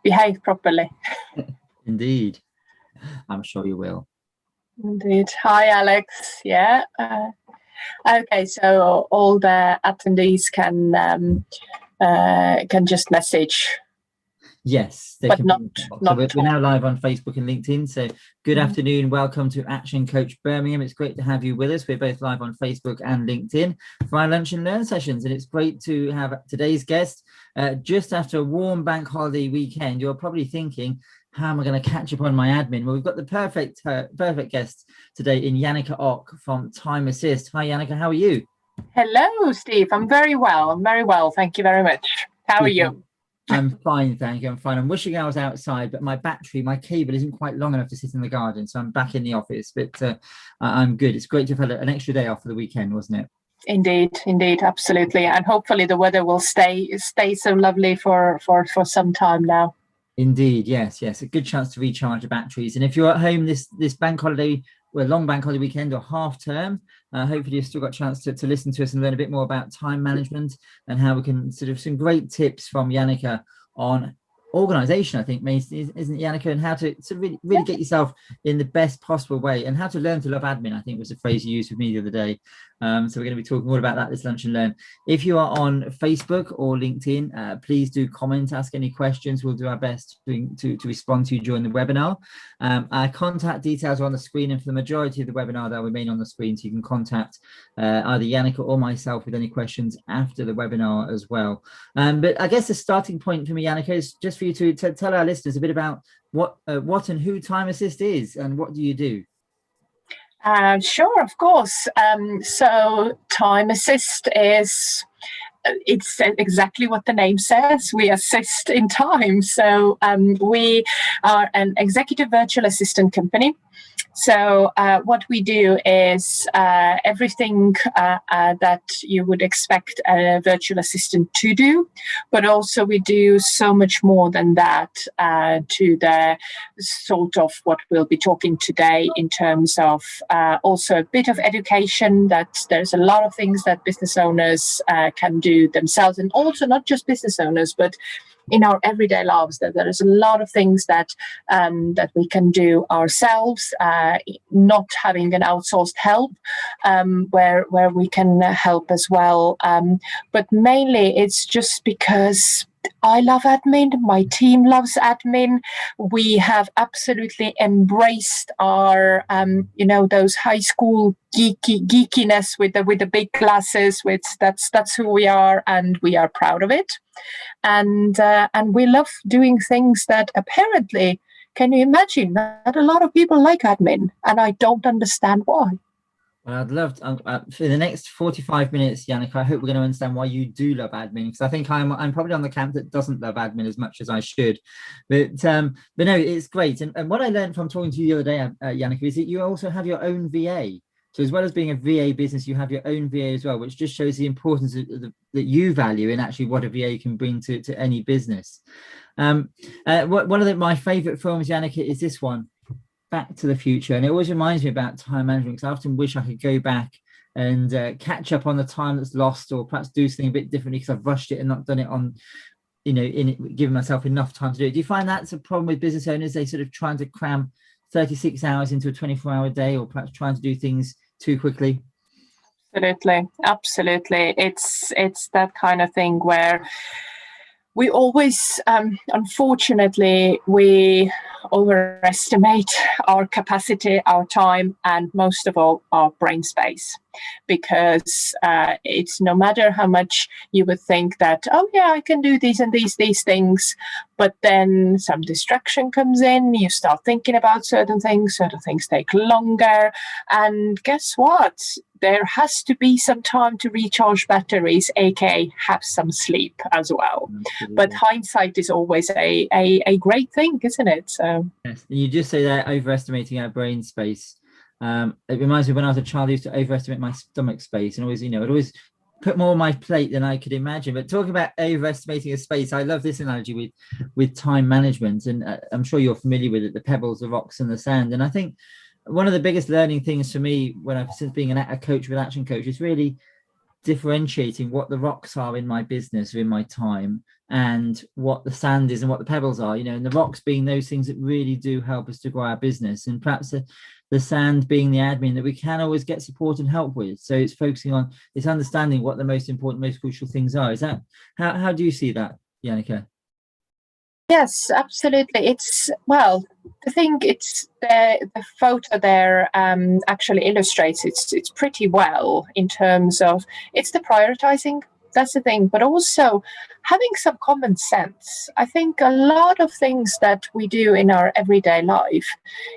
behave properly. Indeed. I'm sure you will. Indeed. Hi, Alex. Yeah. Okay, so all the attendees can just message. Yes, they but can. Not so we're now live on Facebook and LinkedIn. So good afternoon. Welcome to Action Coach Birmingham. It's great to have you with us. We're both live on Facebook and LinkedIn for our Lunch and Learn sessions. And it's great to have today's guest just after a warm bank holiday weekend. You're probably thinking, how am I going to catch up on my admin? Well, we've got the perfect guest today in Janneke Ock from Time Assist. Hi, Janneke. How are you? Hello, Steve. I'm very well. Thank you very much. How are you? I'm fine, thank you. I'm fine. I'm wishing I was outside, but my cable isn't quite long enough to sit in the garden, so I'm back in the office. But I'm good. It's great to have had an extra day off for the weekend, wasn't it? Indeed, absolutely. And hopefully the weather will stay so lovely for some time now. Indeed, yes. A good chance to recharge the batteries. And if you're at home this bank holiday, long bank holiday weekend or half term, hopefully you've still got a chance to listen to us and learn a bit more about time management and how we can some great tips from Janneke on organization, I think, isn't it, Janneke, and how to really get yourself in the best possible way and how to learn to love admin, I think was the phrase you used with me the other day. So we're going to be talking all about that this Lunch and Learn. If you are on Facebook or LinkedIn, please do comment, ask any questions. We'll do our best to respond to you during the webinar. Our contact details are on the screen, and for the majority of the webinar they'll remain on the screen, so you can contact either Janneke or myself with any questions after the webinar as well. But I guess the starting point for me, Janneke, is just for you to tell our listeners a bit about what and who Time Assist is and what do you do? Sure, of course. So Time Assist it's exactly what the name says. We assist in time. So we are an executive virtual assistant company. So what we do is everything that you would expect a virtual assistant to do, but also we do so much more than that to the sort of what we'll be talking today in terms of also a bit of education, that there's a lot of things that business owners can do themselves, and also not just business owners, but in our everyday lives, that there is a lot of things that we can do ourselves, not having an outsourced help, where we can help as well. But mainly it's just because I love admin. My team loves admin. We have absolutely embraced our, those high school geekiness with the big glasses. That's who we are, and we are proud of it. And we love doing things that apparently, can you imagine, that a lot of people like admin, and I don't understand why. Well, I'd love to, for the next 45 minutes, Janneke, I hope we're going to understand why you do love admin, because I think I'm probably on the camp that doesn't love admin as much as I should. But no, it's great. And what I learned from talking to you the other day, Janneke, is that you also have your own VA. So as well as being a VA business, you have your own VA as well, which just shows the importance that you value in actually what a VA can bring to any business. One of my favorite films, Janneke, is this one, Back to the Future. And it always reminds me about time management, because I often wish I could go back and catch up on the time that's lost, or perhaps do something a bit differently because I've rushed it and not done it on, giving myself enough time to do it. Do you find that's a problem with business owners? They sort of trying to cram 36 hours into a 24-hour day, or perhaps trying to do things too quickly? Absolutely. It's that kind of thing where we always, unfortunately, we overestimate our capacity, our time, and most of all, our brain space. Because it's no matter how much you would think that, oh yeah, I can do these and these things, but then some distraction comes in, you start thinking about certain things take longer, and guess what? There has to be some time to recharge batteries, aka have some sleep as well. Absolutely. But hindsight is always a great thing, isn't it? So yes, you just say that, overestimating our brain space. It reminds me when I was a child, I used to overestimate my stomach space, and always, I'd always put more on my plate than I could imagine. But talking about overestimating a space, I love this analogy with time management, and I'm sure you're familiar with it, the pebbles, the rocks, and the sand. And I think one of the biggest learning things for me since being a coach with Action Coach is really differentiating what the rocks are in my business or in my time and what the sand is and what the pebbles are, and the rocks being those things that really do help us to grow our business, and perhaps the sand being the admin that we can always get support and help with. So it's focusing on, it's understanding what the most important, most crucial things are. Is that, how do you see that, Janneke? Yes, absolutely. It's, well, I think it's the photo there actually illustrates it's pretty well in terms of it's the prioritizing. That's the thing, but also having some common sense. I think a lot of things that we do in our everyday life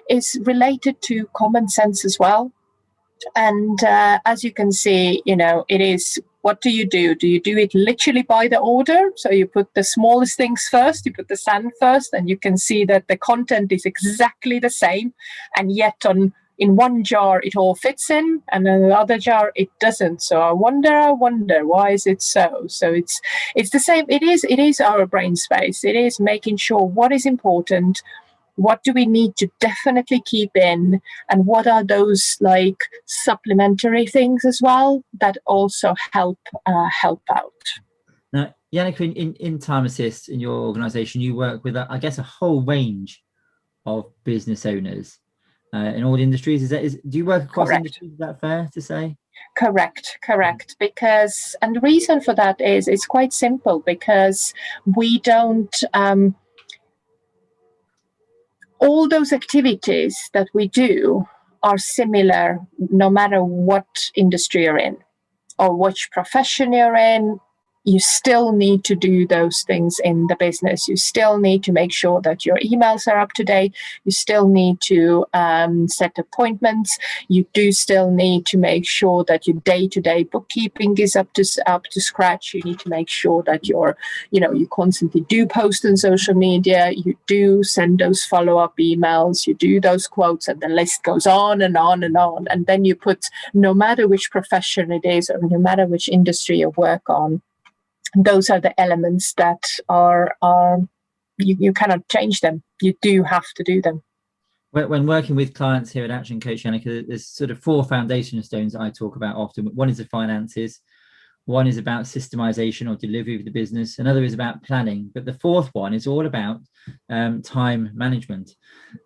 is related to common sense as well. And as you can see, it is, what do you do? Do you do it literally by the order? So you put the smallest things first, you put the sand first, and you can see that the content is exactly the same. And yet in one jar, it all fits in, and in the other jar, it doesn't. So I wonder, why is it so? So it's the same. It is our brain space. It is making sure what is important, what do we need to definitely keep in, and what are those like supplementary things as well that also help out. Now, Janneke, in Time Assist, in your organization, you work with, I guess, a whole range of business owners in all industries. Do you work across industries? Is that fair to say? Correct. Because, and the reason for that is it's quite simple, because we don't all those activities that we do are similar no matter what industry you're in or which profession you're in. You still need to do those things in the business. You still need to make sure that your emails are up to date. You still need to set appointments. You do still need to make sure that your day-to-day bookkeeping is up to scratch. You need to make sure that you constantly do post on social media. You do send those follow-up emails. You do those quotes, and the list goes on and on and on. And then you put, no matter which profession it is or no matter which industry you work on, those are the elements that are you cannot change them. You do have to do them. When working with clients here at Action Coach, Janneke, there's sort of 4 foundation stones that I talk about often. One is the finances, one is about systemization or delivery of the business, another is about planning, but the 4th one is all about time management,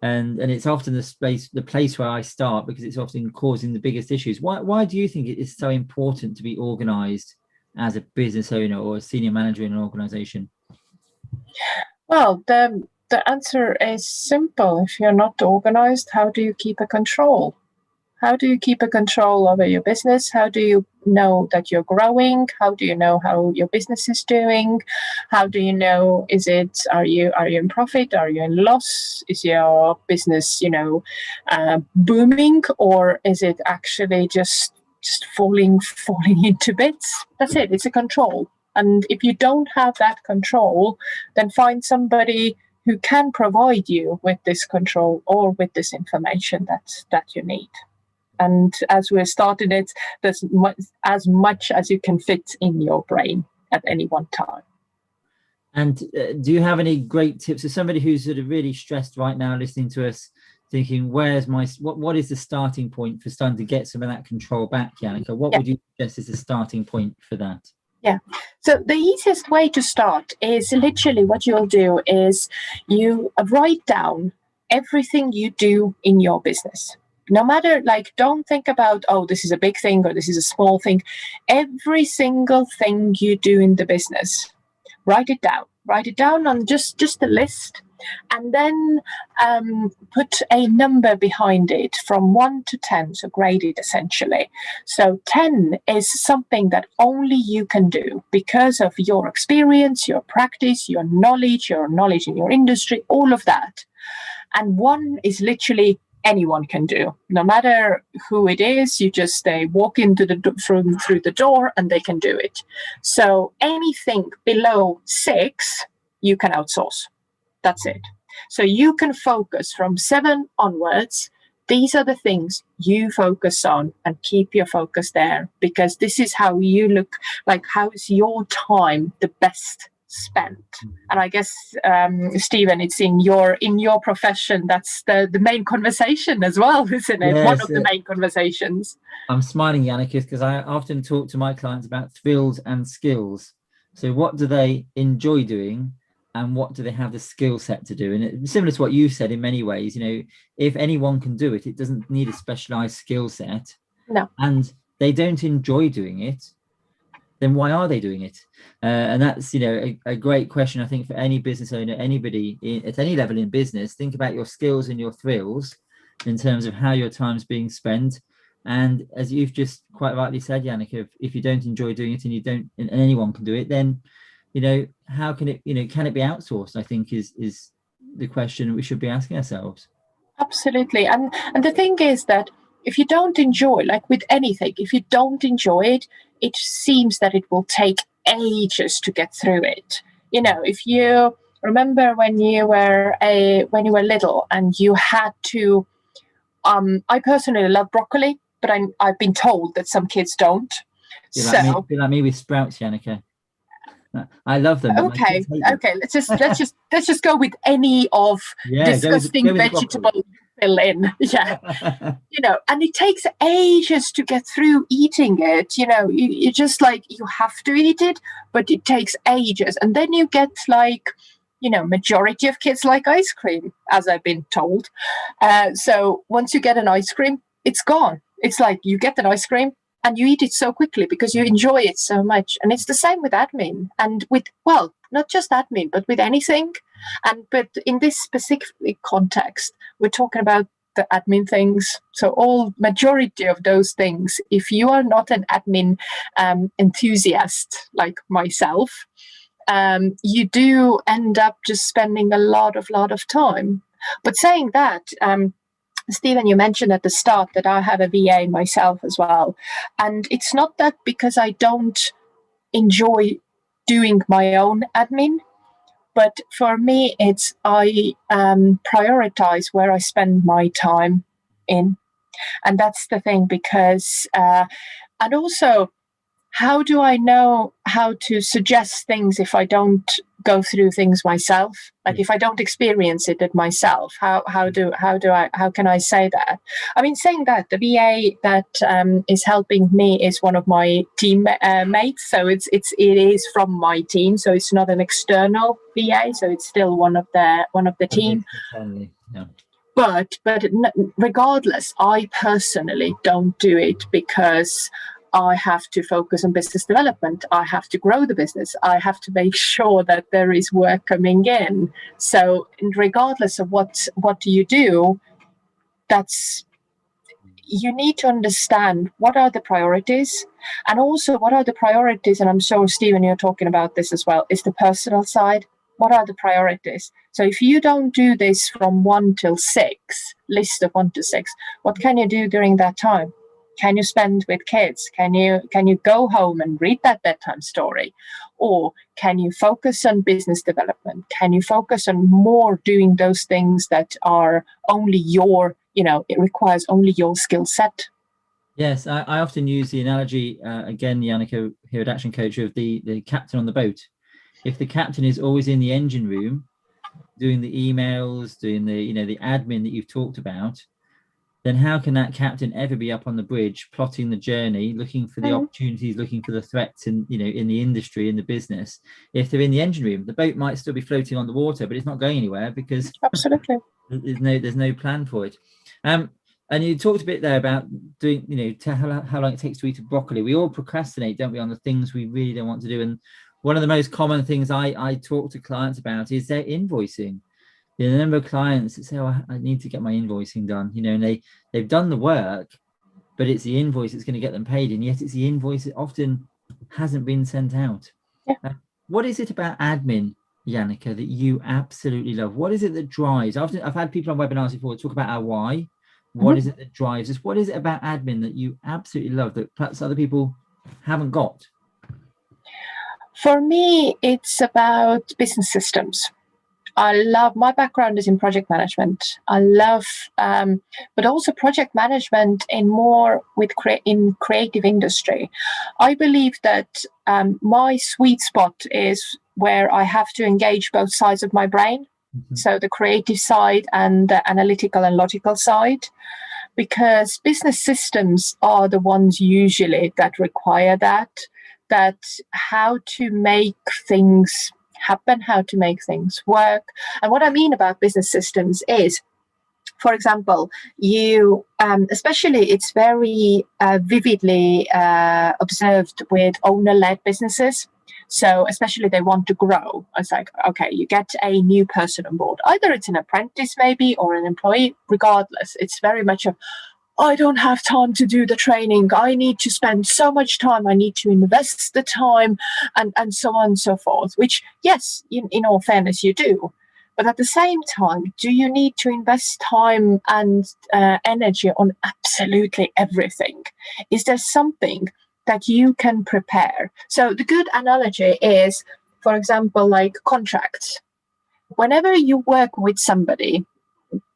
and it's often the place where I start, because it's often causing the biggest issues. Why do you think it is so important to be organized as a business owner or a senior manager in an organization? Well, the answer is simple. If you're not organized, how do you keep a control? How do you keep a control over your business? How do you know that you're growing? How do you know how your business is doing? How do you know, are you in profit? Are you in loss? Is your business, booming, or is it actually just falling into bits? That's it. It's a control. And if you don't have that control, then find somebody who can provide you with this control or with this information that you need. And as we're starting it, there's as much as you can fit in your brain at any one time. And do you have any great tips for somebody who's sort of really stressed right now, listening to us, thinking, what is the starting point for starting to get some of that control back, Janneke? What would you suggest is the starting point for that? Yeah. So the easiest way to start is literally what you'll do is you write down everything you do in your business. No matter, don't think about, this is a big thing or this is a small thing. Every single thing you do in the business, write it down. Write it down on just a list, and then put a number behind it from 1 to 10, so grade it essentially. So 10 is something that only you can do because of your experience, your practice, your knowledge in your industry, all of that. And 1 is literally anyone can do, no matter who it is. You just walk into through the door and they can do it. So anything below 6, you can outsource. That's it. So you can focus from 7 onwards. These are the things you focus on, and keep your focus there, because this is how you look like, how is your time the best spent. And I guess, Stephen, it's in your profession, that's the main conversation as well, isn't it? Yes, one of the main conversations. I'm smiling, Yannick, because I often talk to my clients about thrills and skills. So what do they enjoy doing, and what do they have the skill set to do? And it's similar to what you said in many ways. You know, if anyone can do it, it doesn't need a specialized skill set. No. And they don't enjoy doing it, then why are they doing it? And that's, you know, a great question, I think, for any business owner, anybody at any level in business. Think about your skills and your thrills in terms of how your time's being spent. And as you've just quite rightly said, Yannick, if you don't enjoy doing it, and you don't, and anyone can do it, then, you know, how can it, you know, can it be outsourced? I think is the question we should be asking ourselves. Absolutely. And the thing is that if you don't enjoy, like with anything, if you don't enjoy it, it seems that it will take ages to get through it. You know, if you remember when you were little and you had to, I personally love broccoli, but I've been told that some kids don't. Be like me with sprouts, Yannick. I love them. Okay. Let's just go with any of disgusting vegetable fill in. Yeah. You know, and it takes ages to get through eating it. You know, you just like, you have to eat it, but it takes ages. And then you get like, you know, majority of kids like ice cream, as I've been told. So once you get an ice cream, it's gone. It's like you get an ice cream and you eat it so quickly because you enjoy it so much. And it's the same with admin, and with, well, not just admin, but with anything. But in this specific context, we're talking about the admin things. So all majority of those things, if you are not an admin enthusiast like myself, you do end up just spending a lot of time. But saying that, Stephen, you mentioned at the start that I have a VA myself as well. And it's not that because I don't enjoy doing my own admin, but for me, it's I prioritize where I spend my time in. And that's the thing, because, and also, how do I know how to suggest things if I don't go through things myself? Like if I don't experience it myself, how can I say that? I mean, saying that, the VA that is helping me is one of my team mates, so it is from my team, so it's not an external VA, so it's still one of the team. Yeah. But regardless, I personally don't do it because I have to focus on business development. I have to grow the business. I have to make sure that there is work coming in. So regardless of what do you do, you need to understand what are the priorities, and also what are the priorities. And I'm sure, Stephen, you're talking about this as well, is the personal side. What are the priorities? So if you don't do this from 1 till 6, list of 1 to 6, what can you do during that time? Can you spend with kids? Can you go home and read that bedtime story? Or can you focus on business development? Can you focus on more doing those things that are only your, it requires only your skill set? Yes, I often use the analogy, again, Yannick, here at Action Coach, of the captain on the boat. If the captain is always in the engine room, doing the emails, doing the admin that you've talked about, then how can that captain ever be up on the bridge, plotting the journey, looking for the opportunities, looking for the threats in the industry, in the business? If they're in the engine room, the boat might still be floating on the water, but it's not going anywhere because absolutely there's no plan for it. And you talked a bit there about doing, how long it takes to eat a broccoli. We all procrastinate, don't we, on the things we really don't want to do. And one of the most common things I talk to clients about is their invoicing. The number of clients that say, "Oh, I need to get my invoicing done," and they've done the work, but it's the invoice that's going to get them paid, and yet it's the invoice that often hasn't been sent out. Yeah. What is it about admin, Yannick, that you absolutely love? What is it that drives? I've had people on webinars before talk about our why. What is it that drives us? What is it about admin that you absolutely love that perhaps other people haven't got? For me, it's about business systems. My background is in project management. I love, but also project management in creative industry. I believe that my sweet spot is where I have to engage both sides of my brain. So the creative side and the analytical and logical side, because business systems are the ones usually that require that how to make things happen, how to make things work. And what I mean about business systems is, for example, you, especially it's very vividly observed with owner-led businesses. So especially they want to grow. It's like, okay, you get a new person on board. Either it's an apprentice maybe or an employee, regardless. It's very much a, I don't have time to do the training. I need to spend so much time. I need to invest the time and so on and so forth, which, yes, in all fairness, you do. But at the same time, do you need to invest time and energy on absolutely everything? Is there something that you can prepare? So the good analogy is, for example, like contracts. Whenever you work with somebody,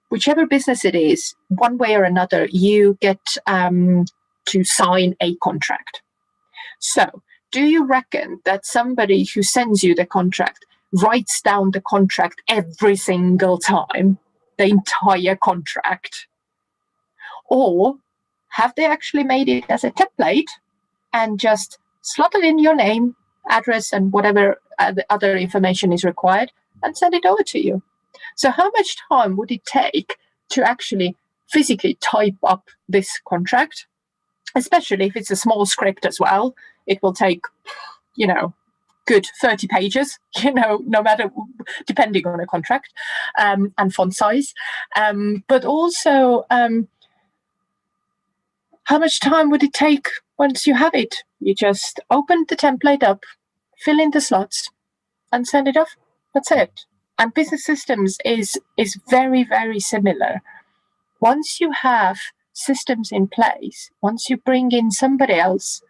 whichever business it is, one way or another, you get to sign a contract. So do you reckon that somebody who sends you the contract writes down the contract every single time, the entire contract? Or have they actually made it as a template and just slotted in your name, address, and whatever other information is required and send it over to you? So how much time would it take to actually physically type up this contract? Especially if it's a small script as well, it will take, good 30 pages, no matter, depending on a contract and font size. But also, how much time would it take once you have it? You just open the template up, fill in the slots, and send it off. That's it. And business systems is very, very similar. Once you have systems in place, once you bring in somebody else,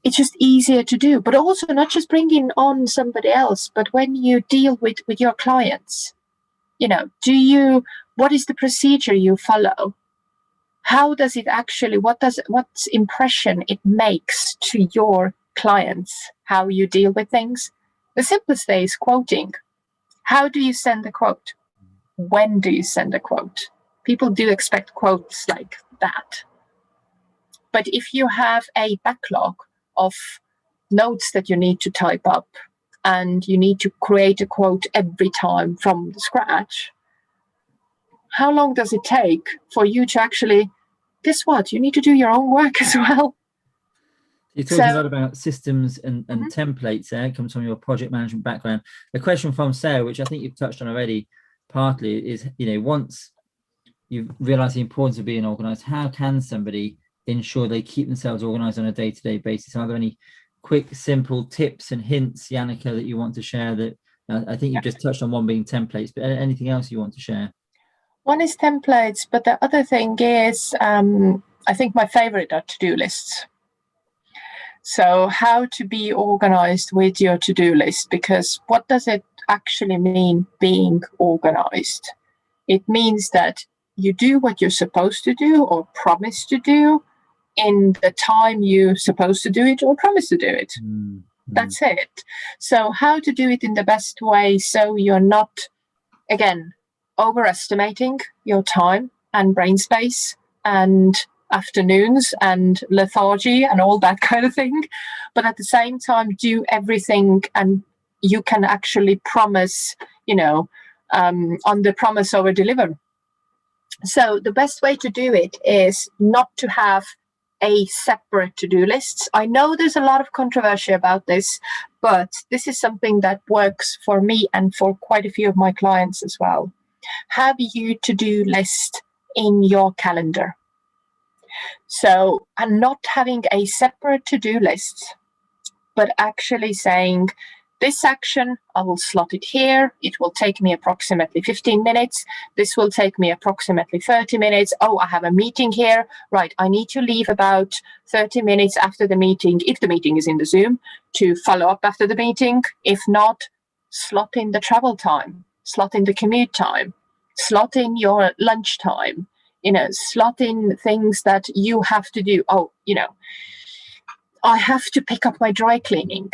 it's just easier to do. But also not just bringing on somebody else, but when you deal with your clients, what is the procedure you follow? How does it actually, what impression it makes to your clients, how you deal with things? The simplest way is quoting. How do you send the quote? When do you send a quote? People do expect quotes like that. But if you have a backlog of notes that you need to type up and you need to create a quote every time from scratch, how long does it take for you to actually, guess what? You need to do your own work as well. You're talking a lot about systems and templates there. It comes from your project management background. The question from Sarah, which I think you've touched on already partly, is, once you've realized the importance of being organized, how can somebody ensure they keep themselves organized on a day-to-day basis? Are there any quick, simple tips and hints, Janneke, that you want to share? That I think you've just touched on one being templates, but anything else you want to share? One is templates, but the other thing is, I think my favorite are to-do lists. So how to be organized with your to-do list, because what does it actually mean being organized? It means that you do what you're supposed to do or promise to do in the time you're supposed to do it or promise to do it. Mm-hmm. That's it. So how to do it in the best way so you're not, again, overestimating your time and brain space and afternoons and lethargy and all that kind of thing. But at the same time, do everything and you can actually promise, on the promise over deliver. So the best way to do it is not to have a separate to-do list. I know there's a lot of controversy about this, but this is something that works for me and for quite a few of my clients as well. Have your to-do list in your calendar. So, and not having a separate to-do list, but actually saying, this action, I will slot it here. It will take me approximately 15 minutes. This will take me approximately 30 minutes. Oh, I have a meeting here. Right, I need to leave about 30 minutes after the meeting, if the meeting is in the Zoom, to follow up after the meeting. If not, slot in the travel time, slot in the commute time, slot in your lunch time, slot in things that you have to do. Oh, I have to pick up my dry cleaning.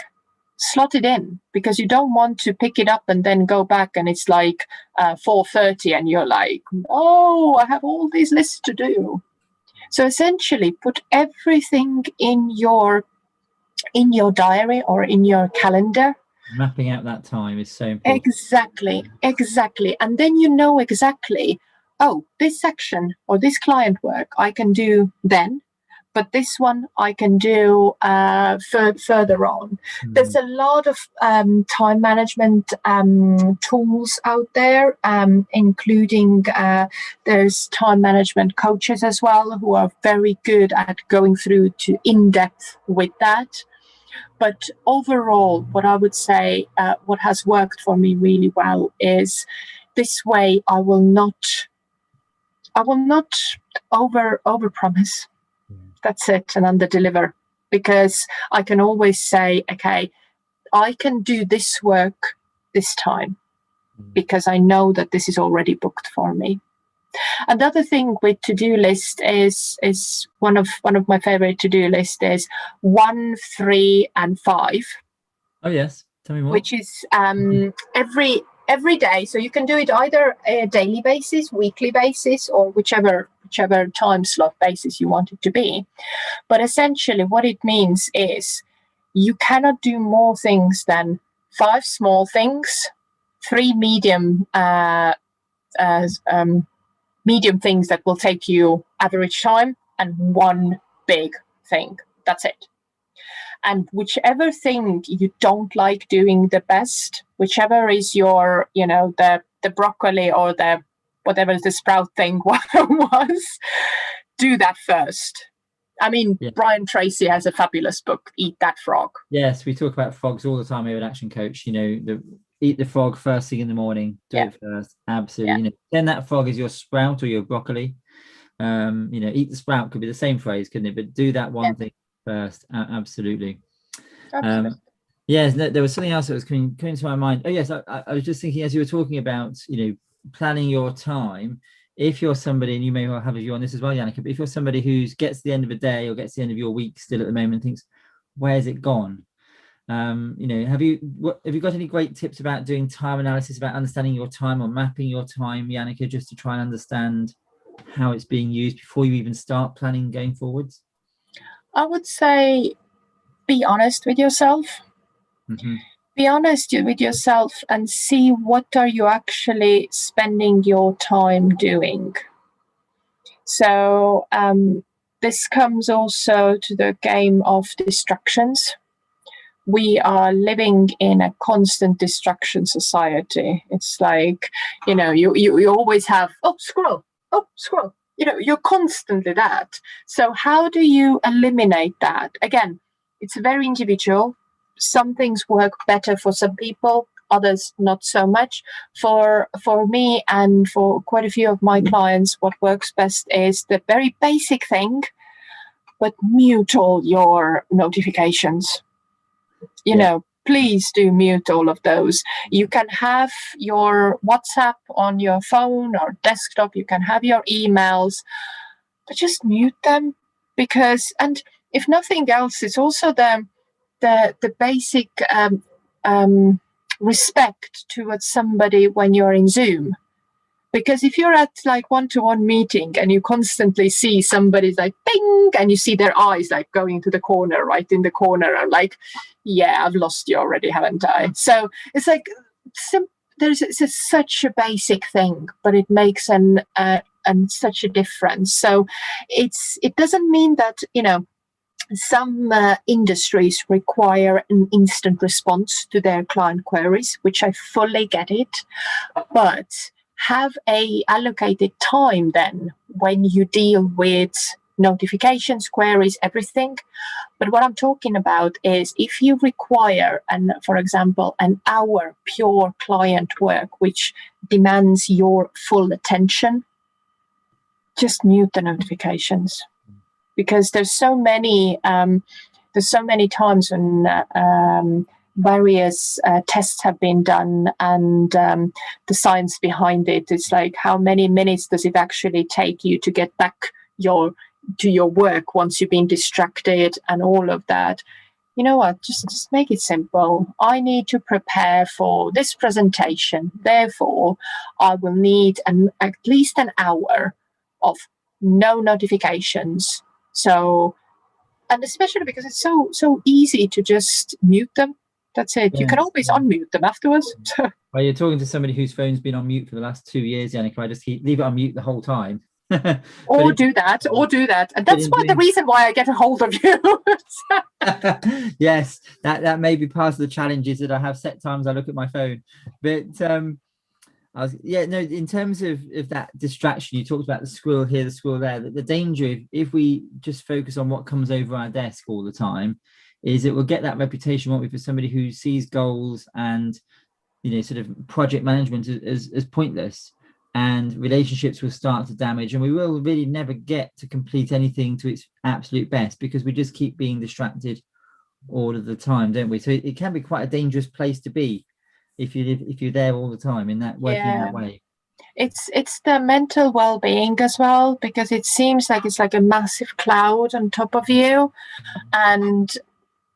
slot it in, because you don't want to pick it up and then go back and it's like 4:30 and you're like, oh, I have all these lists to do. So essentially put everything in your diary or in your calendar. Mapping out that time is so important. Exactly. And then you know exactly, oh, this section or this client work I can do then, but this one I can do further on. Mm-hmm. There's a lot of time management tools out there, including there's time management coaches as well who are very good at going through to in-depth with that. But overall, what I would say, what has worked for me really well is this way I will not over promise. That's it, and under deliver, because I can always say, okay, I can do this work this time because I know that this is already booked for me. Another thing with to-do list is one of my favorite to-do list is 1, 3, and 5. Oh yes, tell me more. Which is every day. So you can do it either a daily basis, weekly basis, or whichever time slot basis you want it to be. But essentially what it means is you cannot do more things than 5 small things, 3 medium medium things that will take you average time, and 1 big thing. That's it. And whichever thing you don't like doing the best, whichever is your, the broccoli or the whatever the sprout thing was, do that first. I mean, yeah. Brian Tracy has a fabulous book, Eat That Frog. Yes, we talk about frogs all the time here at Action Coach. Eat the frog first thing in the morning. Do it first. Absolutely. Yeah. Then that frog is your sprout or your broccoli. Eat the sprout could be the same phrase, couldn't it? But do that one thing first. Absolutely. Yes, there was something else that was coming to my mind. Oh yes, I was just thinking as you were talking about, planning your time. If you're somebody, and you may well have a view on this as well, Janneke, but if you're somebody who gets to the end of a day or gets to the end of your week still at the moment and thinks, where's it gone? Have you got any great tips about doing time analysis, about understanding your time or mapping your time, Janneke, just to try and understand how it's being used before you even start planning going forwards? I would say be honest with yourself. Mm-hmm. Be honest with yourself and see what are you actually spending your time doing. So this comes also to the game of distractions. We are living in a constant distraction society. It's like, you always have, scroll. You're constantly that. So how do you eliminate that? Again, it's very individual. Some things work better for some people, others not so much. For me and for quite a few of my clients, what works best is the very basic thing, but mute all your notifications. Please do mute all of those. You can have your WhatsApp on your phone or desktop. You can have your emails, but just mute them because, and if nothing else, it's also the basic respect towards somebody when you're in Zoom. Because if you're at like one-to-one meeting and you constantly see somebody's like bing and you see their eyes like going to the corner, right in the corner, and like, yeah, I've lost you already, haven't I? So it's like it's such a basic thing, but it makes such a difference. So it doesn't mean that some industries require an instant response to their client queries, which I fully get it, but have a allocated time then when you deal with notifications, queries, everything. But what I'm talking about is if you require, for example, an hour pure client work, which demands your full attention, just mute the notifications. Because there's so many times when various tests have been done and the science behind it. It's like how many minutes does it actually take you to get back to your work once you've been distracted and all of that. you know what, just make it simple. I need to prepare for this presentation. Therefore, I will need at least an hour of no notifications. So, and especially because it's so easy to just mute them. That's it. You can Yes. always unmute them afterwards. Well, you're talking to somebody whose phone's been on mute for the last 2 years, Yannick. I just leave it on mute the whole time. But Or do that. And that's in why the doing, reason why I get a hold of you. yes, that may be part of the challenges that I have set times I look at my phone. But in terms of that distraction, you talked about the squirrel here, the squirrel there. The danger, if we just focus on what comes over our desk all the time, is it will get that reputation, won't we, for somebody who sees goals and sort of project management as pointless, and relationships will start to damage, and we will really never get to complete anything to its absolute best because we just keep being distracted all of the time, don't we? So it can be quite a dangerous place to be if you're there all the time in that working in that way. It's the mental well-being as well, because it seems like it's like a massive cloud on top of you, and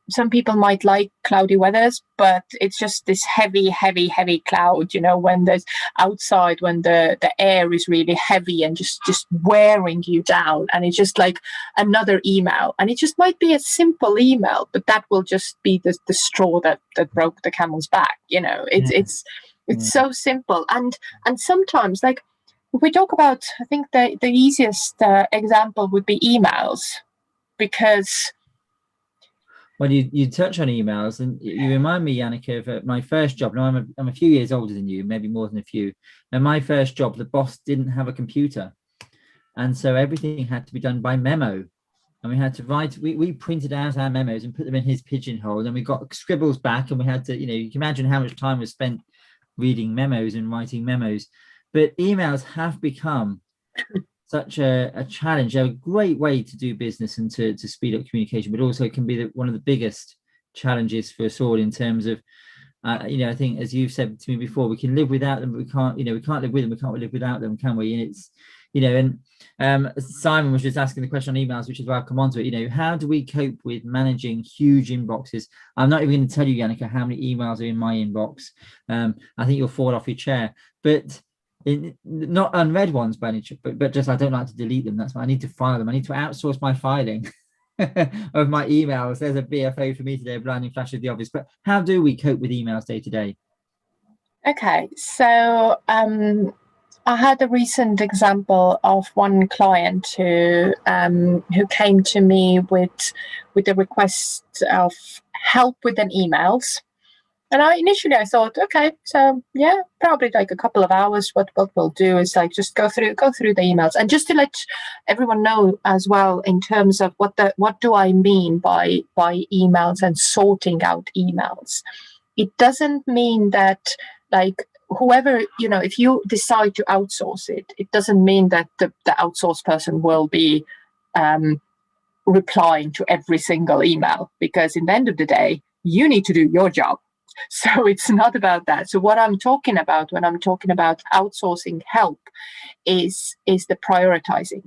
some people might like cloudy weathers, but it's just this heavy cloud, when there's outside, when the air is really heavy and just wearing you down, and it's just like another email, and it just might be a simple email, but that will just be the straw that broke the camel's back. It's so simple, and sometimes, like, if we talk about, I think the easiest example would be emails, because well, you touch on emails, and you remind me, Yannick, of my first job. Now, I'm a few years older than you, maybe more than a few. And my first job, the boss didn't have a computer, and so everything had to be done by memo. And we had to write. We printed out our memos and put them in his pigeonhole, and we got scribbles back, and we had to, you can imagine how much time was spent reading memos and writing memos. But emails have become such a challenge. They're a great way to do business and to speed up communication, but also can be one of the biggest challenges for us all in terms of, I think, as you've said to me before, we can live without them, but we can't live with them. We can't live without them, can we? And it's, and Simon was just asking the question on emails, which is why I've come on to it. How do we cope with managing huge inboxes? I'm not even going to tell you, Yannick, how many emails are in my inbox. I think you'll fall off your chair, but not unread ones by any chance, but just I don't like to delete them. That's why I need to file them. I need to outsource my filing of my emails. There's a BFO for me today, a blinding flash of the obvious. But how do we cope with emails day to day? Okay, so I had a recent example of one client who came to me with a request of help with an emails. And initially I thought, okay, so yeah, probably like a couple of hours. What we'll do is like just go through the emails, and just to let everyone know as well, in terms of what do I mean by emails and sorting out emails. It doesn't mean that, like, whoever, if you decide to outsource it, it doesn't mean that the outsourced person will be replying to every single email, because in the end of the day, you need to do your job. So it's not about that. So what I'm talking about when I'm talking about outsourcing help is the prioritizing.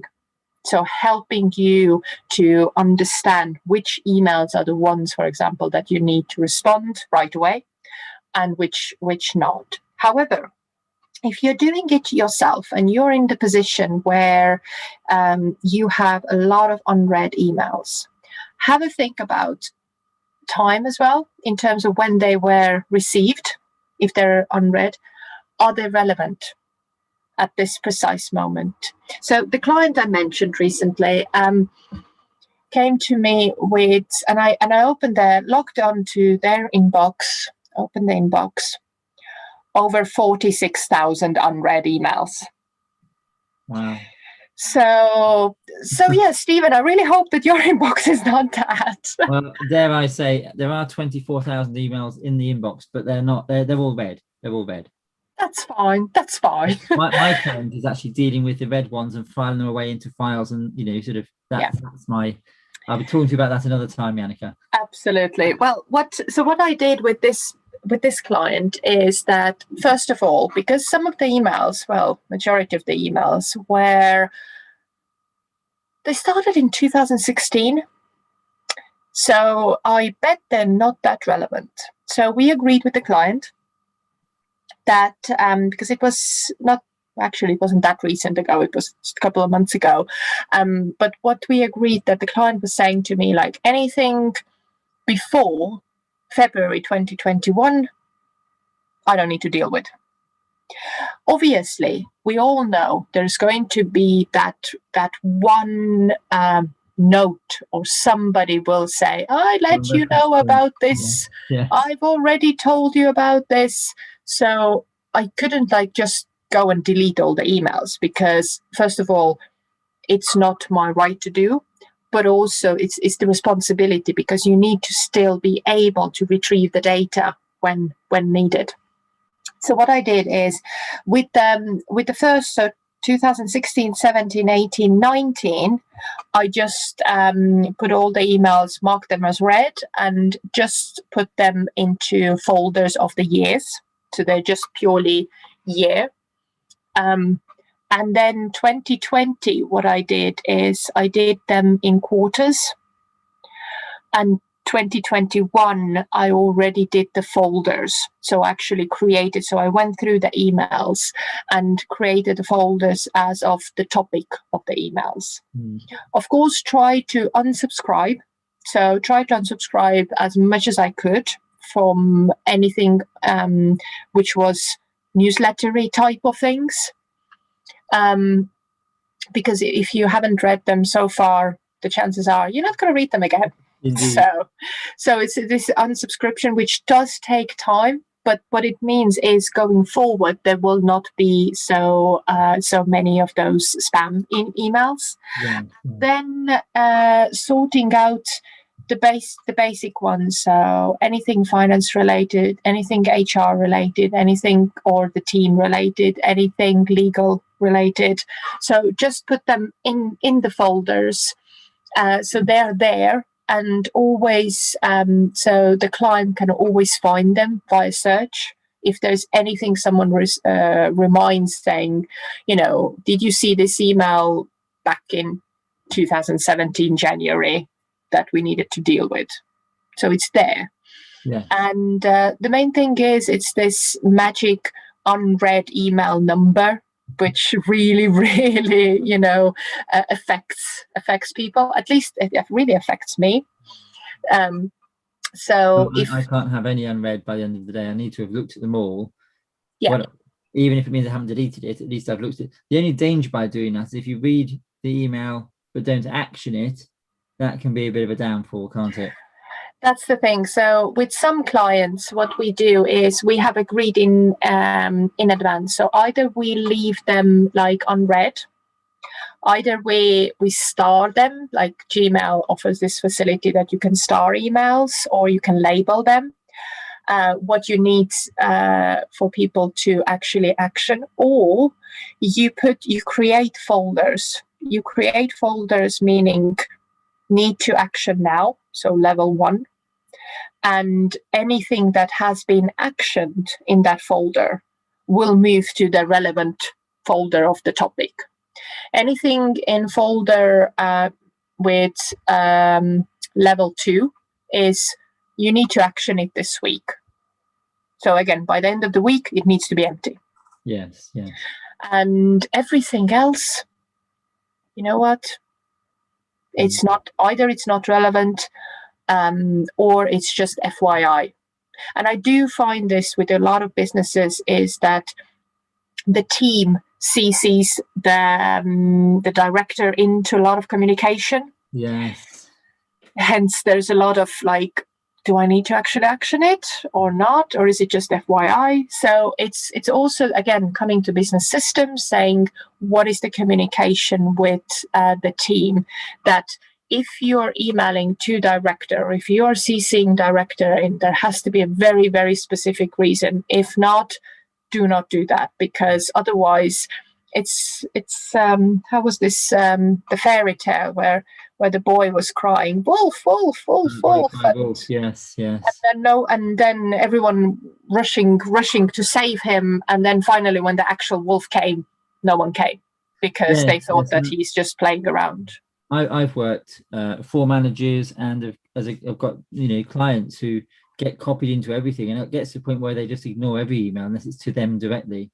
So helping you to understand which emails are the ones, for example, that you need to respond right away, and which not. However, if you're doing it yourself and you're in the position where you have a lot of unread emails, have a think about time as well, in terms of when they were received. If they're unread, are they relevant at this precise moment? So the client I mentioned recently came to me with, and I logged on to their inbox, opened the inbox, over 46,000 unread emails. Wow. So yeah, Stephen, I really hope that your inbox is not that. Well, dare I say, there are 24,000 emails in the inbox, but they're not. They're all read. They're all read. That's fine. That's fine. my challenge is actually dealing with the read ones and filing them away into files, and sort of that's my. I'll be talking to you about that another time, Yannicka. Absolutely. Well, what I did with this client is that, first of all, because some of the emails, well, majority of the emails they started in 2016. So I bet they're not that relevant. So we agreed with the client that because it was not actually, it wasn't that recent ago, it was just a couple of months ago. But what we agreed, that the client was saying to me, like, anything before February 2021, I don't need to deal with. Obviously, we all know there's going to be that one note, or somebody will say, I let you know about this. Yeah. I've already told you about this. So I couldn't like just go and delete all the emails, because first of all, it's not my right to do, but also it's the responsibility, because you need to still be able to retrieve the data when needed. So what I did is, with the first, so 2016, 17, 18, 19, I just put all the emails, marked them as read, and just put them into folders of the years. So they're just purely year. And then 2020, what I did is I did them in quarters. And 2021, I already did the folders. So I actually created, so I went through the emails and created the folders as of the topic of the emails. Of course, try to unsubscribe. So try to unsubscribe as much as I could from anything which was newslettery type of things. Because if you haven't read them so far, the chances are you're not going to read them again. Indeed. So it's this unsubscription, which does take time, but what it means is, going forward, there will not be so many of those spam emails. Yeah. Then sorting out the basic ones. So anything finance related, anything HR related, anything or the team related, anything legal related. So just put them in the folders. So they're there, and always, so the client can always find them via search. If there's anything someone reminds, saying, did you see this email back in 2017 January that we needed to deal with? So it's there. Yeah. And the main thing is, it's this magic unread email number, which really, really, affects people. At least it really affects me. So I can't have any unread by the end of the day. I need to have looked at them all. Yeah. Well, even if it means I haven't deleted it, at least I've looked at it. The only danger by doing that is, if you read the email but don't action it, that can be a bit of a downfall, can't it? That's the thing. So with some clients, what we do is we have agreed in advance. So either we leave them like unread, either we star them, like Gmail offers this facility that you can star emails, or you can label them. What you need for people to actually action, or you create folders. You create folders, meaning need to action now, so level 1, and anything that has been actioned in that folder will move to the relevant folder of the topic. Anything in folder with level 2 is, you need to action it this week. So again, by the end of the week, it needs to be empty. Yes. And everything else, you know what? It's not, either it's not relevant, or it's just FYI. And I do find this with a lot of businesses, is that the team CCs the director into a lot of communication. Yes. Hence, there's a lot of like, do I need to actually action it or not? Or is it just FYI? So it's also, again, coming to business systems, saying, what is the communication with the team? That if you're emailing to director, or if you're CCing director, and there has to be a very, very specific reason. If not, do not do that, because otherwise it's how was this the fairy tale where the boy was crying, wolf, wolf, wolf, wolf, yes. And then everyone rushing to save him, and then finally when the actual wolf came, no one came, because they thought that he's just playing around. I've worked for managers and I've got, clients who get copied into everything, and it gets to the point where they just ignore every email unless it's to them directly.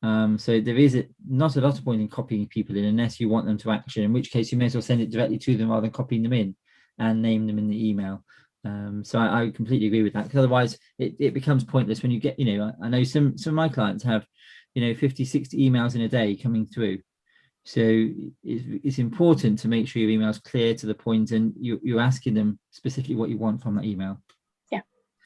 So there is not a lot of point in copying people in unless you want them to action, in which case you may as well send it directly to them rather than copying them in and name them in the email. So I completely agree with that, because otherwise it becomes pointless when you get, I know some of my clients have, 50, 60 emails in a day coming through. So it's important to make sure your email is clear, to the point, and you're asking them specifically what you want from that email. Yeah,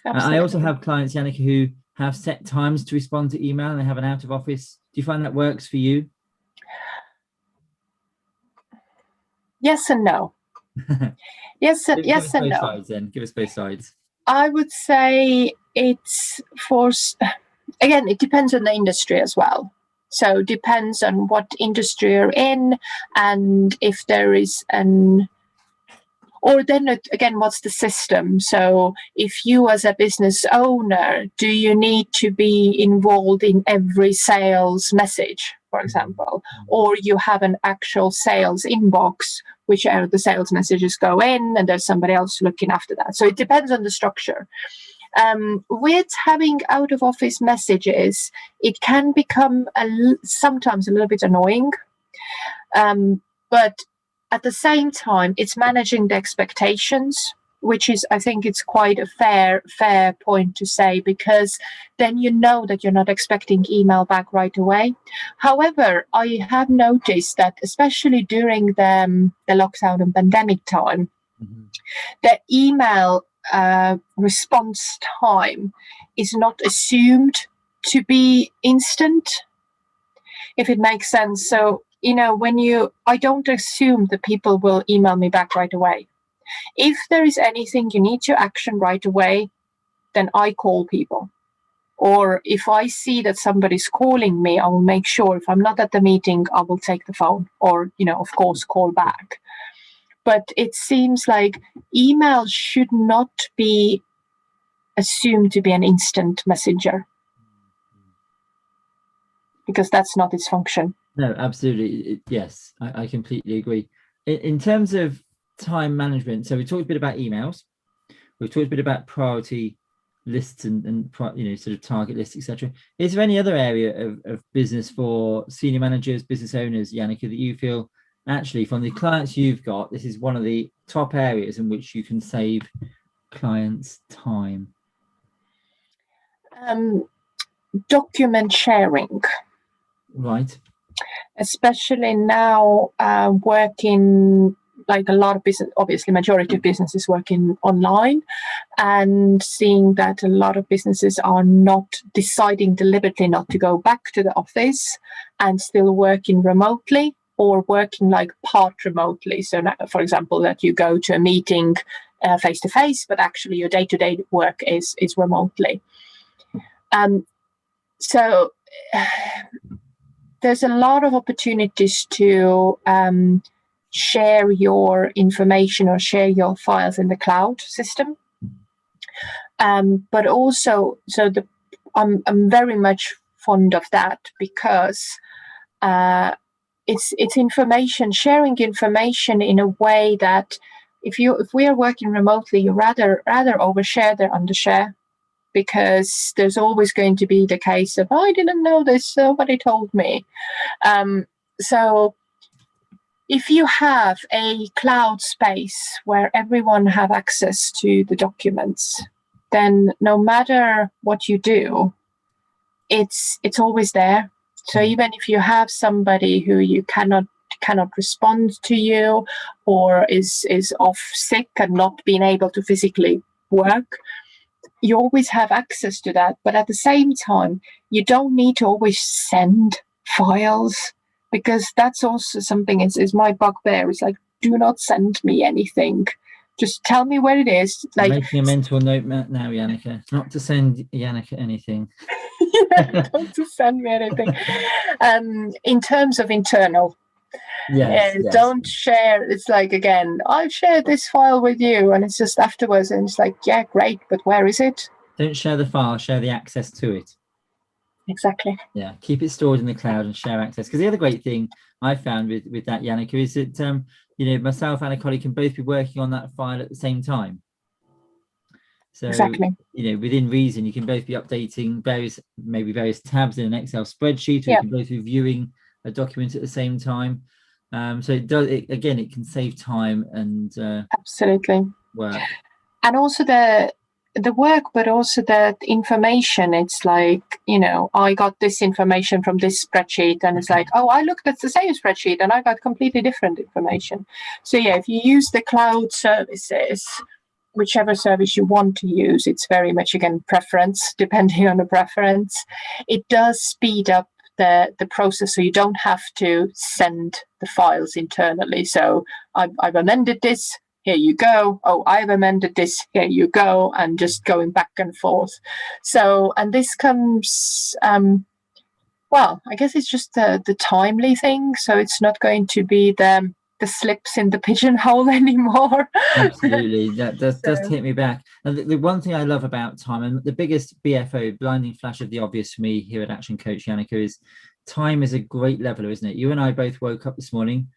absolutely. I also have clients, Janneke, who have set times to respond to email, and they have an out of office. Do you find that works for you? Yes and no. Yes and no. Sides, then. Give us both sides. I would say it's again, it depends on the industry as well. So it depends on what industry you're in, and if there is or then again, what's the system? So if you as a business owner, do you need to be involved in every sales message, for example, or you have an actual sales inbox, which are the sales messages go in, and there's somebody else looking after that. So it depends on the structure. With having out of office messages, it can become sometimes a little bit annoying, but at the same time, it's managing the expectations, which is, I think it's quite a fair point to say, because then you know that you're not expecting email back right away. However, I have noticed that especially during the lockdown and pandemic time, the email response time is not assumed to be instant, if it makes sense. So, I don't assume that people will email me back right away. If there is anything you need to action right away, then I call people. Or if I see that somebody's calling me, I will make sure, if I'm not at the meeting, I will take the phone or, of course, call back. But it seems like email should not be assumed to be an instant messenger, because that's not its function. No, absolutely. Yes, I completely agree. In terms of time management, so we talked a bit about emails, we've talked a bit about priority lists and sort of target lists, etc. Is there any other area of business for senior managers, business owners, Janneke, that you feel actually from the clients you've got, this is one of the top areas in which you can save clients time? Document sharing. Right. Especially now, working, like a lot of business, obviously majority of businesses working online, and seeing that a lot of businesses are not deciding deliberately not to go back to the office and still working remotely, or working like part remotely. So, for example, that you go to a meeting face to face, but actually your day-to-day work is remotely. So there's a lot of opportunities to share your information or share your files in the cloud system. But also, I'm very much fond of that, because it's information, sharing information in a way that if we are working remotely, you rather overshare than undershare, because there's always going to be the case of, I didn't know this, somebody told me. So if you have a cloud space where everyone have access to the documents, then no matter what you do, it's always there. So even if you have somebody who you cannot respond to you, or is off sick and not being able to physically work, you always have access to that. But at the same time, you don't need to always send files, because that's also something is my bugbear. It's like, do not send me anything. Just tell me where it is. Like, making a mental note now, Janneke, not to send Janneke anything. Don't to send me anything. In terms of internal, yes. Don't share. It's like, again, I've shared this file with you, and it's just afterwards, and it's like, yeah, great, but where is it? Don't share the file, share the access to it. Exactly. Yeah, keep it stored in the cloud and share access. Because the other great thing I found with that, Janneke, is that myself and a colleague can both be working on that file at the same time. So, Exactly. within reason, you can both be updating various tabs in an Excel spreadsheet, or you Yeah. can both be viewing a document at the same time. So it can save time and Absolutely. work. And also the work, but also the information. It's like, I got this information from this spreadsheet, and it's like, oh, I looked at the same spreadsheet and I got completely different information. So yeah, if you use the cloud services, whichever service you want to use, it's very much, again, preference, depending on the preference. It does speed up the process, so you don't have to send the files internally. So I've amended this, here you go. Oh, I've amended this, here you go, and just going back and forth. So, and this comes, well, I guess it's just the timely thing. So it's not going to be the slips in the pigeonhole anymore. Absolutely, that does So, take me back. And the one thing I love about time, and the biggest BFO, blinding flash of the obvious for me here at Action Coach, Janneke, is time is a great leveler, isn't it? You and I both woke up this morning,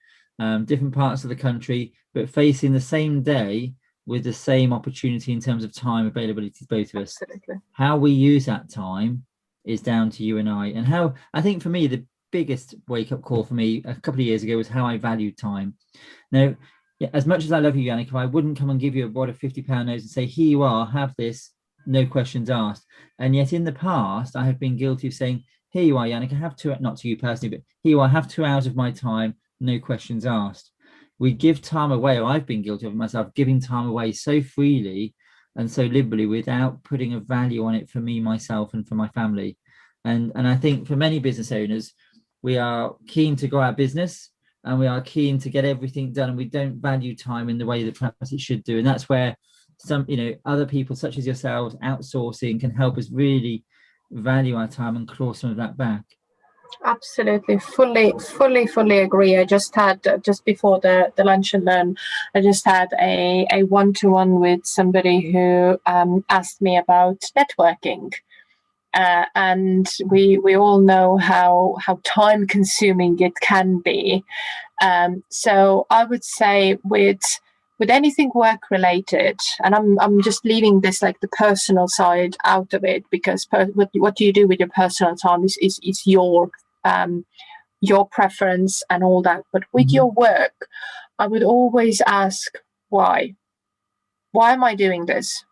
different parts of the country, but facing the same day with the same opportunity in terms of time availability to both of us. absolutely. How we use that time is down to you and I. And how, I think for me, the biggest wake-up call for me a couple of years ago was how I valued time. Now, as much as I love you, Janneke, I wouldn't come and give you a wad of £50 notes and say, here you are, have this, no questions asked. And yet in the past, I have been guilty of saying, here you are, Janneke, have two, not to you personally, but here you are, have 2 hours of my time, no questions asked. We give time away, or I've been guilty of myself, giving time away so freely and so liberally without putting a value on it for me, myself, and for my family. And I think for many business owners, we are keen to grow our business and we are keen to get everything done, and we don't value time in the way that perhaps it should do. And that's where some, other people such as yourselves outsourcing can help us really value our time and claw some of that back. Absolutely, fully agree. I just had, just before the lunch and learn, I just had a one-to-one with somebody who asked me about networking. And we all know how time consuming it can be. So I would say with anything work related, and I'm just leaving this, like, the personal side out of it, because what do you do with your personal time is your preference and all that. But with your work, I would always ask, why am I doing this?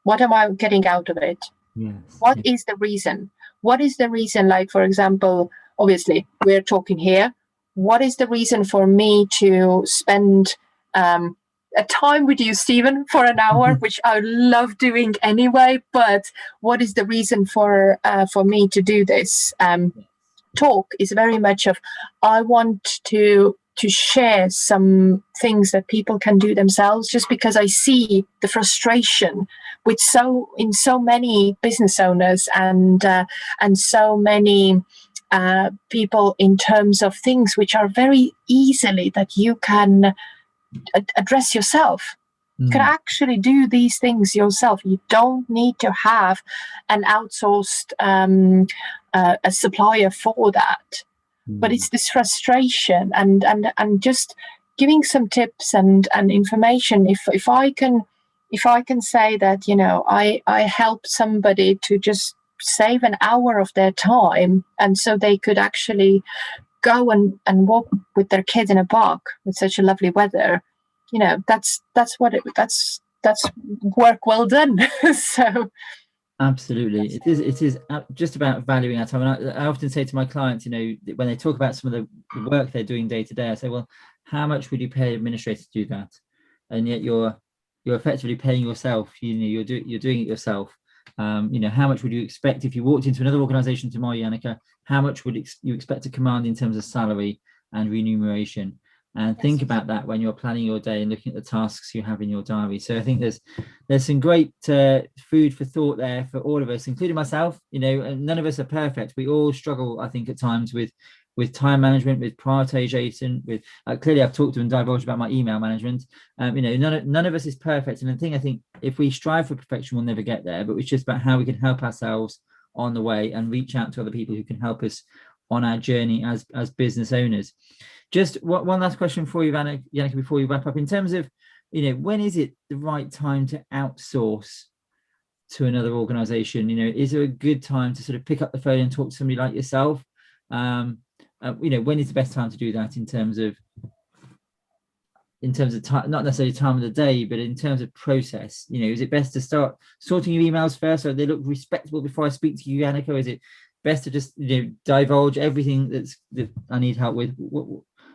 What am I getting out of it? Yes. What is the reason? What is the reason? Like, for example, obviously we're talking here. What is the reason for me to spend a time with you, Stephen, for an hour, which I love doing anyway? But what is the reason for me to do this? Talk is very much of, I want to share some things that people can do themselves, just because I see the frustration in so many business owners and so many people, in terms of things which are very easily that you can address yourself. You can actually do these things yourself. You don't need to have an outsourced a supplier for that. But it's this frustration and just giving some tips and information. If I can say that, I help somebody to just save an hour of their time, and so they could actually go and walk with their kid in a park with such a lovely weather. That's work well done. So absolutely, it is just about valuing our time. And I often say to my clients, when they talk about some of the work they're doing day to day, I say, well, how much would you pay an administrator to do that? And yet you're effectively paying yourself. You're doing it yourself. How much would you expect if you walked into another organization tomorrow, Janneke? How much would you expect to command in terms of salary and remuneration? And think about that when you're planning your day and looking at the tasks you have in your diary. So I think there's some great food for thought there for all of us, including myself. None of us are perfect. We all struggle, I think, at times with time management, with prioritization, with clearly I've talked to and divulged about my email management. None of us is perfect. And I think if we strive for perfection, we'll never get there. But it's just about how we can help ourselves on the way and reach out to other people who can help us on our journey as business owners. Just one last question for you, Janneke, before we wrap up. In terms of, when is it the right time to outsource to another organization? Is there a good time to sort of pick up the phone and talk to somebody like yourself? When is the best time to do that in terms of time, not necessarily time of the day, but in terms of process? Is it best to start sorting your emails first so they look respectable before I speak to you, Janneke? Or is it best to just divulge everything that I need help with?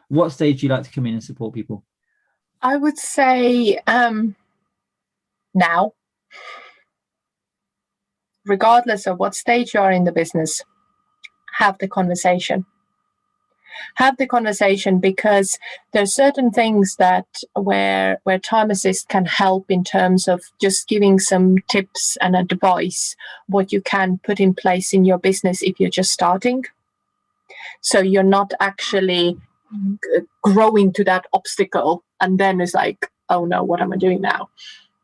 What stage do you like to come in and support people? I would say now, regardless of what stage you are in the business, have the conversation. Have the conversation, because there are certain things that where Time Assist can help in terms of just giving some tips and advice, what you can put in place in your business if you're just starting. So you're not actually growing to that obstacle and then it's like, oh no, what am I doing now?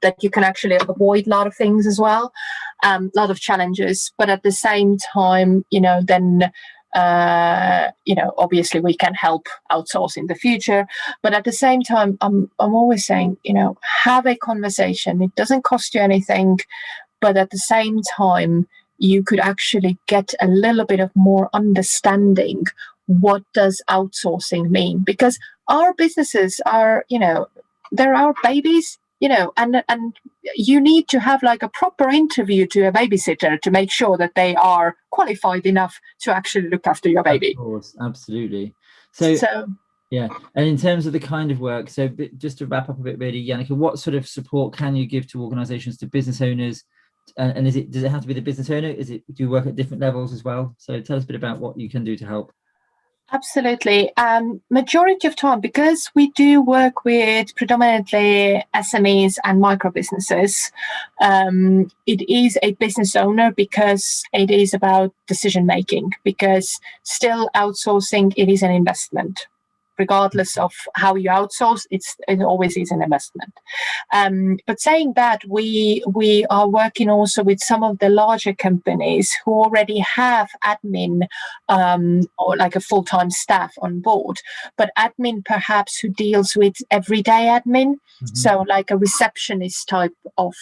That you can actually avoid a lot of things as well, a lot of challenges. But at the same time, then obviously we can help outsource in the future. But at the same time, I'm always saying, have a conversation. It doesn't cost you anything, but at the same time, you could actually get a little bit of more understanding. What does outsourcing mean? Because our businesses are, they're our babies, and you need to have like a proper interview to a babysitter to make sure that they are qualified enough to actually look after your baby. Of course, absolutely. So yeah. And in terms of the kind of work, so just to wrap up a bit, really, Janneke, what sort of support can you give to organizations, to business owners? And does it have to be the business owner? Do you work at different levels as well? So tell us a bit about what you can do to help. Absolutely. Majority of time, because we do work with predominantly SMEs and micro businesses, it is a business owner, because it is about decision making, because still outsourcing, it is an investment. Regardless of how you outsource, it always is an investment. But saying that, we are working also with some of the larger companies who already have admin or like a full-time staff on board, but admin perhaps who deals with everyday admin. Mm-hmm. So like a receptionist type of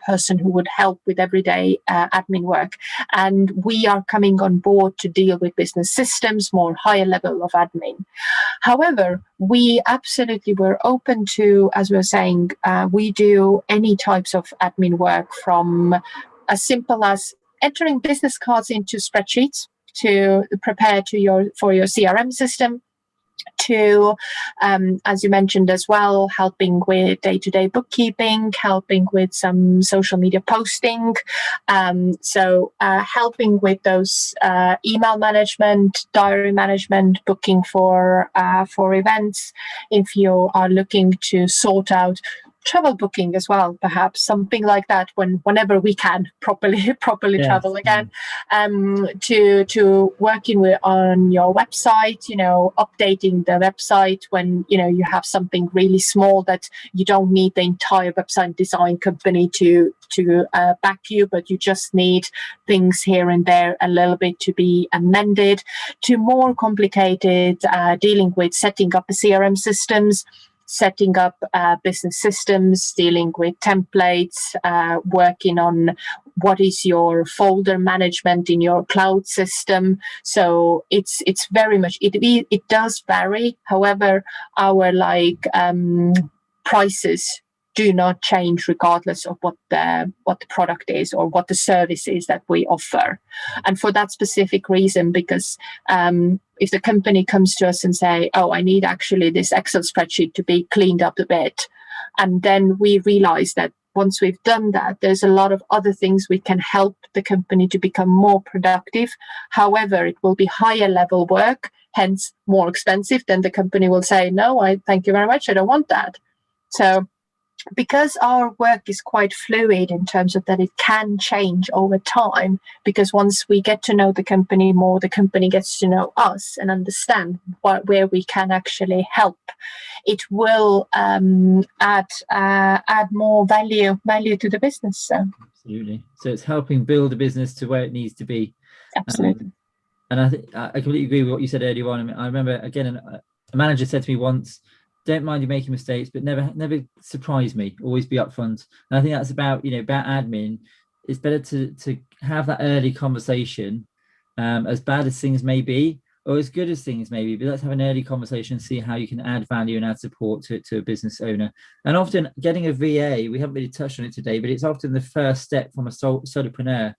person who would help with everyday admin work. And we are coming on board to deal with business systems, more higher level of admin. However, we absolutely were open to, as we were saying, we do any types of admin work, from as simple as entering business cards into spreadsheets to prepare for your CRM system, to, as you mentioned as well, helping with day-to-day bookkeeping, helping with some social media posting. So helping with those email management, diary management, booking for events. If you are looking to sort out travel booking as well, perhaps something like that, whenever we can properly yes. Travel again, to working on your website, updating the website when you have something really small that you don't need the entire website design company to back you, but you just need things here and there a little bit to be amended, to more complicated dealing with setting up the CRM systems, setting up business systems, dealing with templates, working on what is your folder management in your cloud system. So it's very much, it does vary. However, our prices do not change regardless of what the product is or what the service is that we offer. And for that specific reason, because if the company comes to us and say, oh, I need actually this Excel spreadsheet to be cleaned up a bit, and then we realize that once we've done that, there's a lot of other things we can help the company to become more productive. However, it will be higher level work, hence more expensive. Then the company will say, no, I thank you very much, I don't want that. So because our work is quite fluid in terms of that it can change over time, because once we get to know the company more, the company gets to know us and understand where we can actually help, it will add more value to the business. So absolutely. So it's helping build a business to where it needs to be. Absolutely. And I think I completely agree with what you said earlier on. I remember, again, a manager said to me once, don't mind you making mistakes, but never surprise me. Always be upfront. And I think that's about, about admin. It's better to have that early conversation, as bad as things may be, or as good as things may be, but let's have an early conversation and see how you can add value and add support to a business owner. And often getting a VA, we haven't really touched on it today, but it's often the first step from a solopreneur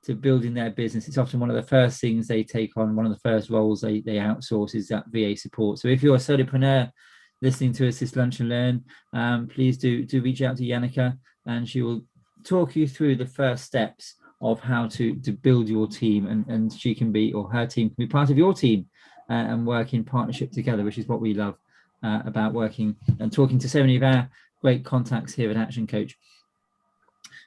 to building their business. It's often one of the first things they take on, one of the first roles they outsource is that VA support. So if you're a solopreneur listening to us this Lunch and Learn, please do reach out to Janneke, and she will talk you through the first steps of how to build your team, and she can be, or her team can be part of your team, and work in partnership together, which is what we love about working and talking to so many of our great contacts here at Action Coach.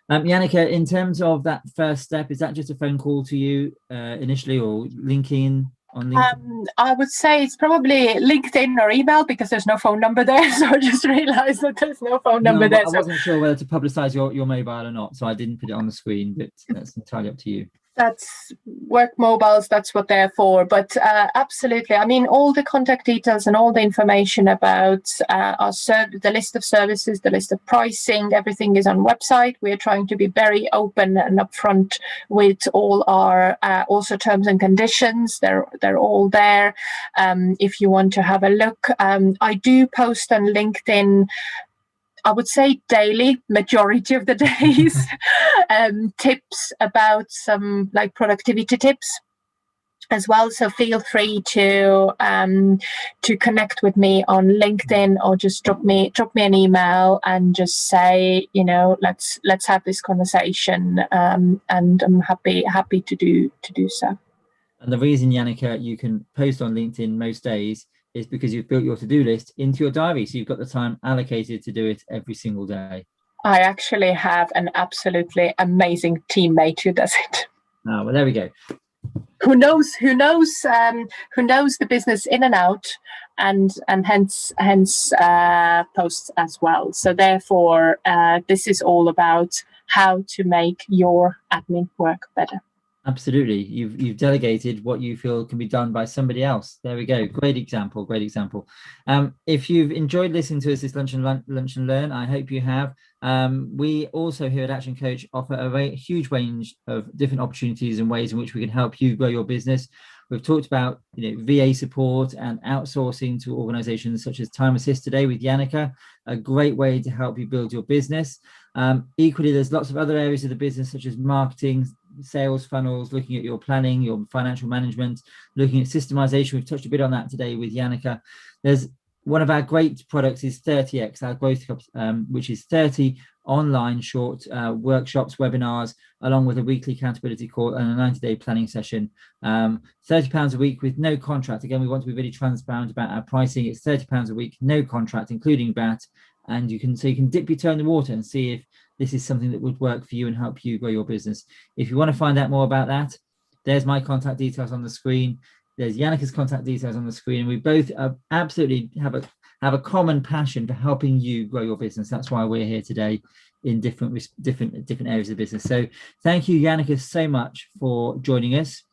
Janneke, in terms of that first step, is that just a phone call to you initially, or LinkedIn? On LinkedIn? I would say it's probably LinkedIn or email, because there's no phone number there. So I just realized that there's no phone number there. I wasn't sure whether to publicize your mobile or not, so I didn't put it on the screen, but that's entirely up to you. That's work mobiles, that's what they're for. But absolutely, I mean, all the contact details and all the information about the list of services, the list of pricing, everything is on website. We're trying to be very open and upfront with all our also terms and conditions. They're all there. If you want to have a look, I do post on LinkedIn, I would say daily, majority of the days, tips about some like productivity tips as well. So feel free to connect with me on LinkedIn, or just drop me an email and just say, let's have this conversation, and I'm happy to do so. And the reason, Janneke, you can post on LinkedIn most days is because you've built your to-do list into your diary. So you've got the time allocated to do it every single day. I actually have an absolutely amazing teammate who does it. Oh, well, there we go. Who knows the business in and out, and hence posts as well. So therefore, this is all about how to make your admin work better. Absolutely. You've delegated what you feel can be done by somebody else. There we go. Great example. If you've enjoyed listening to us this Lunch and Learn, I hope you have. We also here at Action Coach offer a huge range of different opportunities and ways in which we can help you grow your business. We've talked about VA support and outsourcing to organizations such as Time Assist today with Janneke, a great way to help you build your business. Equally, there's lots of other areas of the business such as marketing, sales funnels, looking at your planning, your financial management, looking at systemization. We've touched a bit on that today with Janneke. There's one of our great products is 30X, our growth club, which is 30 online short workshops, webinars, along with a weekly accountability call and a 90-day planning session. £30 a week with no contract. Again, we want to be really transparent about our pricing. It's £30 a week, no contract, including VAT. And you can dip your toe in the water and see if this is something that would work for you and help you grow your business. If you want to find out more about that, there's my contact details on the screen. There's Janneke's contact details on the screen. And we both absolutely have a common passion for helping you grow your business. That's why we're here today in different areas of business. So thank you, Janneke, so much for joining us.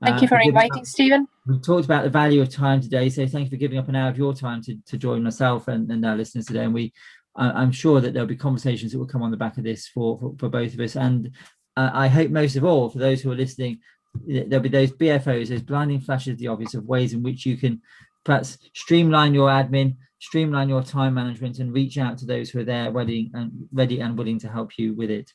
Thank you for inviting, Stephen. We've talked about the value of time today. So thank you for giving up an hour of your time to join myself and our listeners today. And I'm sure that there'll be conversations that will come on the back of this for both of us. And I hope most of all, for those who are listening, there'll be those BFOs, those blinding flashes of the obvious of ways in which you can perhaps streamline your admin, streamline your time management, and reach out to those who are there ready and willing to help you with it.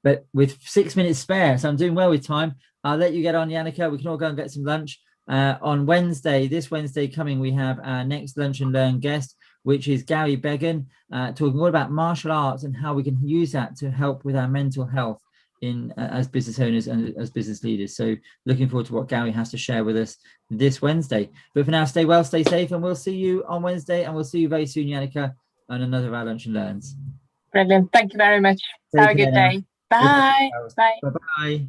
But with 6 minutes spare, so I'm doing well with time, I'll let you get on, Janneke. We can all go and get some lunch. On this Wednesday coming, we have our next Lunch and Learn guest, which is Gary Beggan, talking all about martial arts and how we can use that to help with our mental health as business owners and as business leaders. So looking forward to what Gary has to share with us this Wednesday. But for now, stay well, stay safe, and we'll see you on Wednesday, and we'll see you very soon, Janneke, on another of our Lunch and Learns. Brilliant. Thank you very much. Have a good day. Bye. Bye-bye.